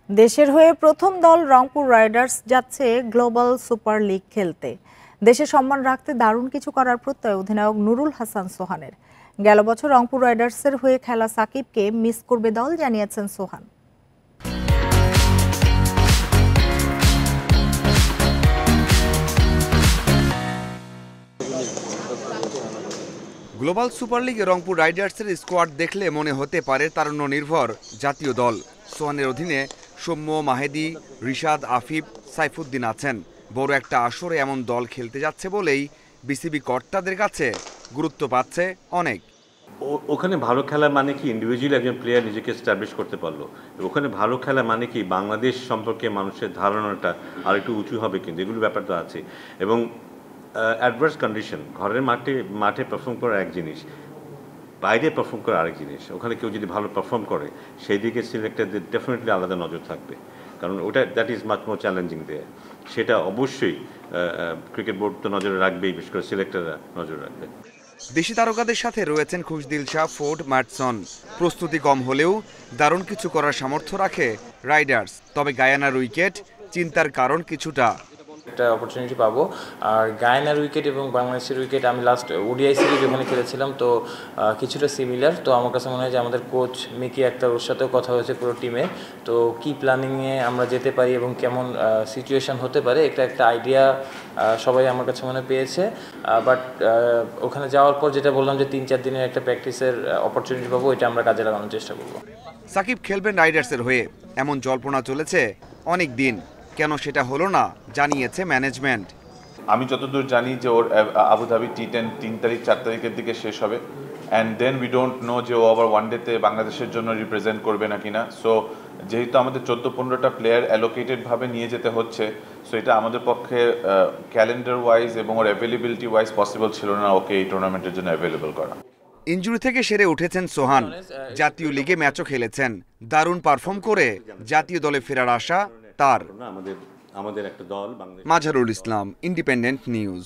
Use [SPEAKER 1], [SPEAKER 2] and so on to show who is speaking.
[SPEAKER 1] দেশের হয়ে প্রথম দল রংপুর রাইডার্স যাচ্ছে গ্লোবাল সুপার লিগ খেলতে। দেশে সম্মান রাখতে দারুণ কিছু করার প্রত্যয় অধিনায়ক নুরুল হাসান সোহানের। গেল বছর রংপুর রাইডার্সের হয়ে খেলা সাকিবকে মিস করবে দল, জানিয়েছেন সোহান।
[SPEAKER 2] গ্লোবাল সুপার লিগে রংপুর রাইডার্সের স্কোয়াড দেখলে মনে হতে পারে তারুণ্য নির্ভর জাতীয় দল। সোহানের অধীনে সৌম্য, মাহেদী, রিশাদ, আফিফ, সাইফুদ্দিন আছেন। বড় একটা আসরে এমন দল খেলতে যাচ্ছে বলেই বিসিবি কর্তাদের কাছে গুরুত্ব পাচ্ছে অনেক।
[SPEAKER 3] ওখানে ভালো খেলা মানে কি ইন্ডিভিজুয়াল একজন প্লেয়ার নিজেকে এস্টাবলিশ করতে পারলো। ওখানে ভালো খেলা মানে কি বাংলাদেশ সম্পর্কে মানুষের ধারণাটা আর একটু উঁচু হবে, কিন্তু এগুলো ব্যাপারটা আছে। এবং অ্যাডভার্স কন্ডিশন, ঘরের মাঠে পারফর্ম করা এক জিনিস, বাইরে পারফর্ম করা আরেক জিনিস। ওখানে কেউ যদি ভালো পারফর্ম করে সেই দিকে সিলেক্টরদের ডেফিনেটলি আলাদা নজর থাকবে, কারণ ওটা that is much more challenging there. সেটা অবশ্যই ক্রিকেট বোর্ড তো নজরে রাখবেই, বিশেষ করে সিলেক্টররা নজর রাখবে।
[SPEAKER 2] দেশি তারকাদের সাথে রয়েছেন খুশদিল শাহ, ফোর্ড, ম্যাটসন। প্রস্তুতি কম হলেও দারুণ কিছু করার সামর্থ্য রাখে রাইডার্স। তবে গায়ানার উইকেট চিন্তার কারণ কিছুটা।
[SPEAKER 4] একটা অপরচুনিটি পাবো। আর গায়ানার উইকেট এবং বাংলাদেশের উইকেট আমি লাস্ট ওডিআই সিরিজ ওখানে খেলেছিলাম, তো কিছুটা সিমিলার। তো আমার কাছে মনে হয় যে আমাদের কোচ মিকি আক্তার, ওর সাথেও কথা হয়েছে পুরো টিমে, তো কি প্ল্যানিংয়ে আমরা যেতে পারি এবং কেমন সিচুয়েশান হতে পারে একটা আইডিয়া সবাই আমার কাছে মনে পেয়েছে। বাট ওখানে যাওয়ার পর যেটা বললাম যে 3-4 দিনের একটা প্র্যাকটিসের অপরচুনিটি পাবো, এটা আমরা কাজে লাগানোর চেষ্টা করবো।
[SPEAKER 2] সাকিব খেলবেন রাইডার্সের হয়ে, এমন জল্পনা চলেছে অনেক দিন। কেন সেটা হলো না জানিয়েছে ম্যানেজমেন্ট।
[SPEAKER 5] আমি যতদূর জানি যে ওর আবুধাবি T10 3 তারিখ 4 তারিখের দিকে শেষ হবে, and then we don't know যে ও আবার ওয়ানডেতে বাংলাদেশের জন্য রিপ্রেজেন্ট করবে না কিনা। সো যেহেতু আমাদের 14-15টা প্লেয়ার অ্যালোকেটেডভাবে নিয়ে যেতে হচ্ছে, সো এটা আমাদের পক্ষে ক্যালেন্ডার ওয়াইজ এবং ওর অ্যাভেলেবিলিটি ওয়াইজ পসিবল ছিল না ওকে এই টুর্নামেন্টের জন্য অ্যাভেলেবল করা।
[SPEAKER 2] ইনজুরি থেকে সেরে উঠেছেন সোহান, জাতীয় লিগে ম্যাচও খেলেছেন। দারুণ পারফর্ম করে জাতীয় দলে ফেরার আশা তার।
[SPEAKER 3] আমাদের একটা দল
[SPEAKER 2] মাঝারুল ইসলাম, ইন্ডিপেন্ডেন্ট নিউজ।